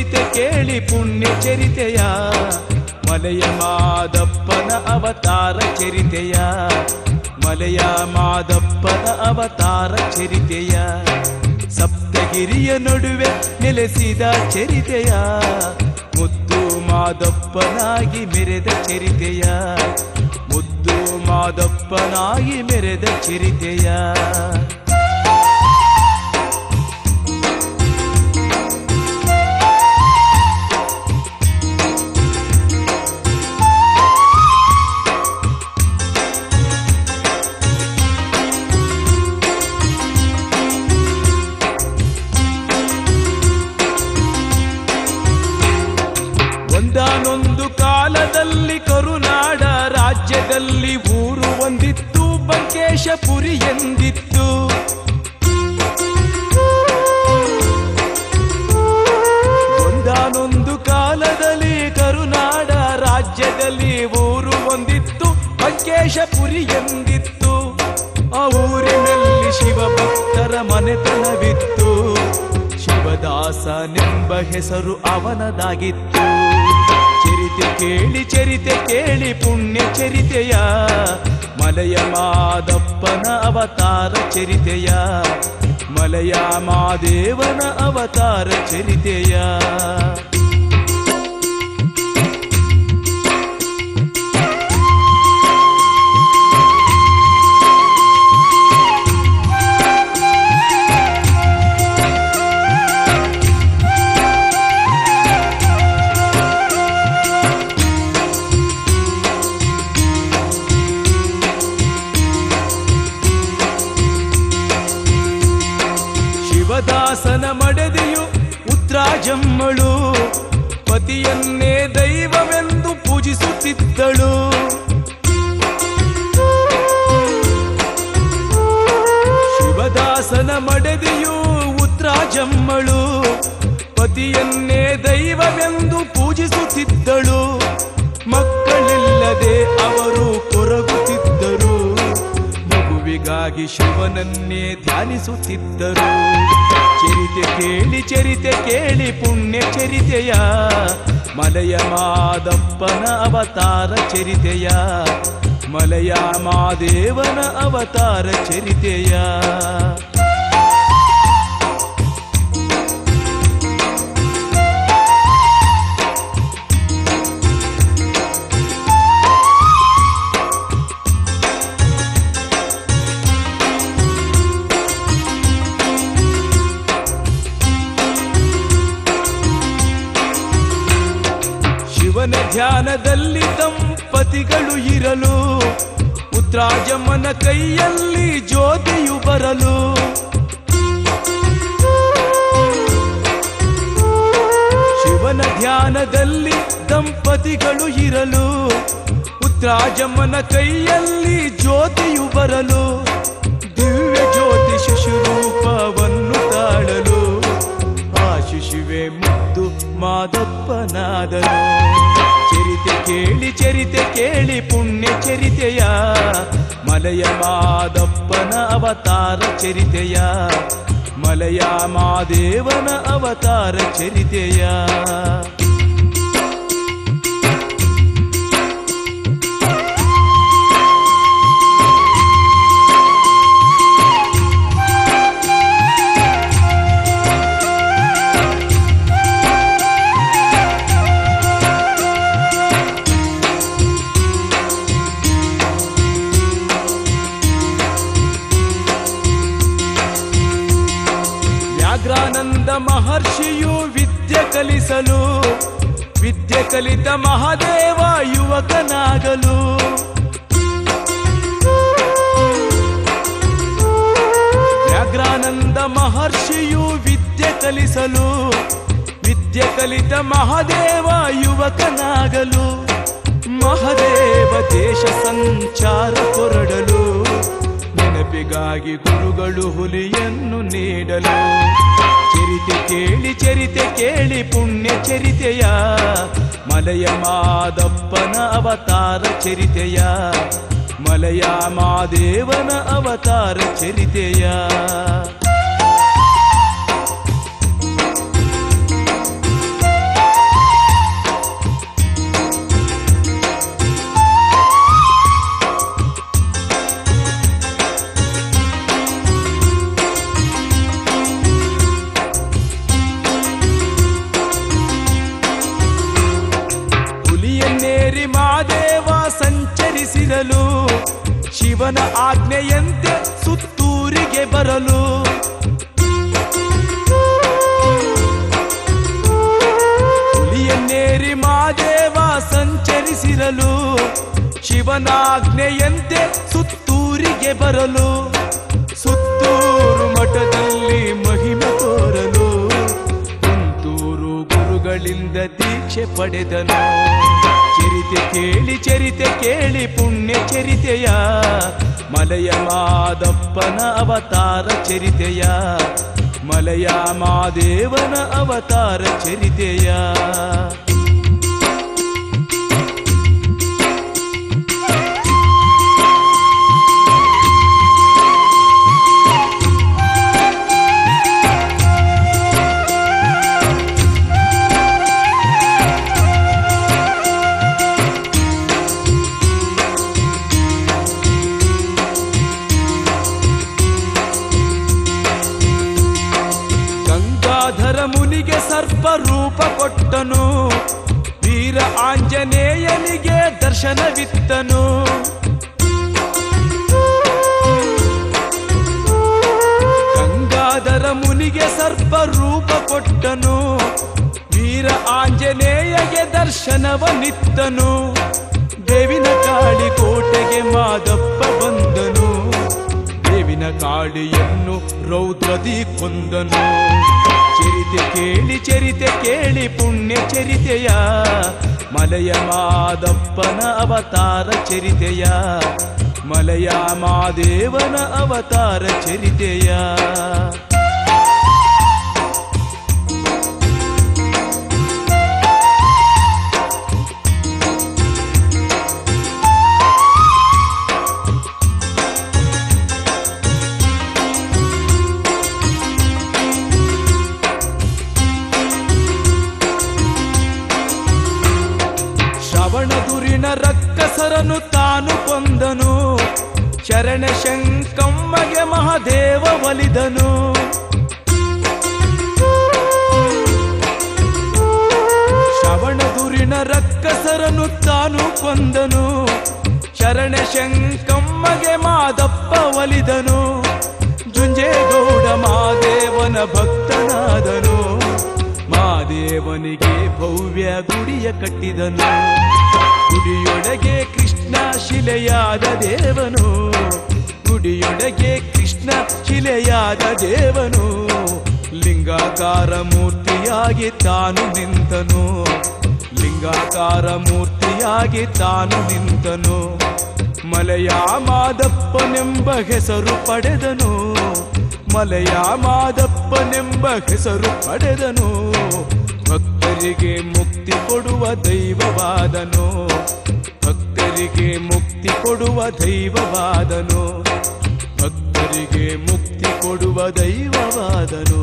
ಚರಿತೆ ಕೇಳಿ ಪುಣ್ಯ ಚರಿತೆಯ ಮಲೆಯ ಮಾದಪ್ಪನ ಅವತಾರ ಚರಿತೆಯ ಮಲೆಯ ಮಾದಪ್ಪನ ಅವತಾರ ಚರಿತೆಯ ಸಪ್ತಗಿರಿಯ ನಡುವೆ ನೆಲೆಸಿದ ಚರಿತೆಯ ಮುದ್ದು ಮಾದಪ್ಪನಾಗಿ ಮೆರೆದ ಚರಿತೆಯ ಮುದ್ದು ಮಾದಪ್ಪನಾಗಿ ಮೆರೆದ ಚರಿತೆಯ ಒಂದಾನೊಂದು ಕಾಲದಲ್ಲಿ ಕರುನಾಡ ರಾಜ್ಯದಲ್ಲಿ ಊರು ಒಂದಿತ್ತು, ಬಂಕೇಶಪುರಿ ಎಂದಿತ್ತು. ಒಂದಾನೊಂದು ಕಾಲದಲ್ಲಿ ಕರುನಾಡ ರಾಜ್ಯದಲ್ಲಿ ಊರು ಒಂದಿತ್ತು, ಬಂಕೇಶಪುರಿ ಎಂದಿತ್ತು. ಆ ಊರಿನಲ್ಲಿ ಶಿವಭಕ್ತರ ಮನೆತನವಿತ್ತು, ಶಿವದಾಸನೆಂಬ ಹೆಸರು ಅವನದಾಗಿತ್ತು. ಚರಿತೆ ಕೇಳಿ ಪುಣ್ಯ ಚರಿತೆಯ ಮಲೆಯ ಮಾದಪ್ಪನ ಅವತಾರ ಚರಿತೆಯ ಮಲೆಯ ಮಾದೇವನ ಅವತಾರ ಚರಿತೆಯ ಶಿವದಾಸನ ಮಡದಿಯು ಉತ್ರಾಜಮ್ಮಳು ಪತಿಯನ್ನೇ ದೈವವೆಂದು ಪೂಜಿಸುತ್ತಿದ್ದಳು. ಶಿವದಾಸನ ಮಡದಿಯು ಉತ್ರಾಜಮ್ಮಳು ಪತಿಯನ್ನೇ ದೈವವೆಂದು ಪೂಜಿಸುತ್ತಿದ್ದಳು. ಮಕ್ಕಳಿಲ್ಲದೆ ಅವರು ಕೊರಗುತ್ತಿದ್ದರು, ಮಗುವಿಗಾಗಿ ಶಿವನನ್ನೇ ಧ್ಯಾನಿಸುತ್ತಿದ್ದರು. ಚರಿತೆ ಕೇಳಿ ಪುಣ್ಯ ಚರಿತೆಯ ಮಲೆಯ ಮಾದಪ್ಪನ ಅವತಾರ ಚರಿತೆಯ ಮಲೆಯ ಮಾದೇವನ ಅವತಾರ ಚರಿತೆಯ ಶಿವನ ಧ್ಯಾನದಲ್ಲಿ ದಂಪತಿಗಳು ಇರಲು, ಉತ್ರಾಜಮ್ಮನ ಕೈಯಲ್ಲಿ ಜ್ಯೋತಿಯು ಬರಲು. ಶಿವನ ಧ್ಯಾನದಲ್ಲಿ ದಂಪತಿಗಳು ಇರಲು, ಉತ್ರಾಜಮ್ಮನ ಕೈಯಲ್ಲಿ ಜ್ಯೋತಿಯು ಬರಲು. ದಿವ್ಯ ಜ್ಯೋತಿ ಶಿಶುರೂಪವನ್ನು ತಾಳಲು, ಆ ಶಿಶುವೆ ಮುದ್ದು ಮಾದಪ್ಪನಾದನು. ಚರಿತೆ ಕೇಳಿ ಪುಣ್ಯ ಚರಿತೆಯ ಮಲೆಯ ಮಾದಪ್ಪನ ಅವತಾರ ಚರಿತೆಯ ಮಲೆಯ ಮಾದೇವನ ಅವತಾರ ಚರಿತೆಯ ವ್ಯಾಘ್ರಾನಂದ ಮಹರ್ಷಿಯು ವಿದ್ಯೆ ಕಲಿಸಲು, ವಿದ್ಯೆ ಕಲಿತ ಮಹಾದೇವ ಯುವಕನಾಗಲು. ವ್ಯಾಘ್ರಾನಂದ ಮಹರ್ಷಿಯು ವಿದ್ಯೆ ಕಲಿಸಲು, ವಿದ್ಯೆ ಕಲಿತ ಮಹಾದೇವ ಯುವಕನಾಗಲು. ಮಹಾದೇವ ದೇಶ ಸಂಚಾರ ಹೊರಡಲು, ನೆನಪಿಗಾಗಿ ಗುರುಗಳು ಹುಲಿಯನ್ನು ನೀಡಲು. ಚರಿತೆ ಕೇಳಿ ಪುಣ್ಯ ಚರಿತೆಯ ಮಲೆಯ ಮಾದಪ್ಪನ ಅವತಾರ ಚರಿತೆಯ ಮಲೆಯ ಮಾದೇವನ ಅವತಾರ ಚರಿತೆಯ ಸಂಚರಿಸಿರಲು ಶಿವನ ಆಜ್ಞೆಯಂತೆ ಸುತ್ತೂರಿಗೆ ಬರಲು ಹುಲಿಯನ್ನೇರಿ ಮಾದೇವ ಸಂಚರಿಸಿರಲು ಶಿವನ ಆಜ್ಞೆಯಂತೆ ಸುತ್ತೂರಿಗೆ ಬರಲು ಸುತ್ತೂರು ಮಠದಲ್ಲಿ ಮಹಿಮೆ ತೋರಲು ಕುಂತೂರು ಗುರುಗಳಿಂದ ದೀಕ್ಷೆ ಪಡೆದನು ಚರಿತೆ ಕೇಳಿ ಪುಣ್ಯ ಚರಿತೆಯ ಮಲಯ ಮಾದಪ್ಪನ ಅವತಾರ ಚರಿತೆಯ ಮಲಯ ಮಾದೇವನ ಅವತಾರ ಚರಿತೆಯ ಮುನಿಗೆ ಸರ್ಪ ರೂಪ ಕೊಟ್ಟನು ವೀರ ಆಂಜನೇಯನಿಗೆ ದರ್ಶನವಿತ್ತನು ಗಂಗಾಧರ ಮುನಿಗೆ ಸರ್ಪ ರೂಪ ಕೊಟ್ಟನು ವೀರ ಆಂಜನೇಯಗೆ ದರ್ಶನವನಿತ್ತನು ದೇವಿನ ಕಾಳಿ ಕೋಟೆಗೆ ಮಾದಪ್ಪ ಬಂದನು ದೇವಿನ ಕಾಳಿಯನ್ನು ರೌದ್ರದಿ ಕೊಂದನು ಚರಿತೆ ಕೇಳಿ ಪುಣ್ಯ ಚರಿತೆಯ ಮಲಯ ಮಾದಪ್ಪನ ಅವತಾರ ಚರಿತೆಯ ಮಲಯ ಮಾದೇವನ ಅವತಾರ ಚರಿತೆಯ ಶ್ರವಣದುರಿನ ರಕ್ಕಸರನು ತಾನು ಕೊಂದನು ಶರಣ ಶಂಕಮ್ಮಗೆ ಮಹಾದೇವ ಒಲಿದನು ಶ್ರವಣದುರಿನ ರಕ್ಕಸರನು ತಾನು ಕೊಂದನು ಶರಣ ಶಂಕಮ್ಮಗೆ ಮಾದಪ್ಪ ಒಲಿದನು ಜುಂಜೇಗೌಡ ಮಾದೇವನ ಭಕ್ತನಾದನು ಮಾದೇವನಿಗೆ ಭವ್ಯ ಗುಡಿಯ ಕಟ್ಟಿದನು ಗುಡಿಯೊಳಗೆ ಕೃಷ್ಣ ಶಿಲೆಯಾದ ದೇವನು ಗುಡಿಯೊಳಗೆ ಕೃಷ್ಣ ಶಿಲೆಯಾದ ದೇವನು ಲಿಂಗಾಕಾರ ಮೂರ್ತಿಯಾಗಿ ತಾನು ನಿಂತನು ಲಿಂಗಾಕಾರ ಮೂರ್ತಿಯಾಗಿ ತಾನು ನಿಂತನು ಮಲಯ ಮಾದಪ್ಪನೆಂಬ ಹೆಸರು ಪಡೆದನು ಮಲಯ ಮಾದಪ್ಪನೆಂಬ ಹೆಸರು ಪಡೆದನು ಭಕ್ತರಿಗೆ ಮುಕ್ತಿ ಕೊಡುವ ದೈವವಾದನು ಭಕ್ತರಿಗೆ ಮುಕ್ತಿ ಕೊಡುವ ದೈವವಾದನು ಭಕ್ತರಿಗೆ ಮುಕ್ತಿ ಕೊಡುವ ದೈವವಾದನು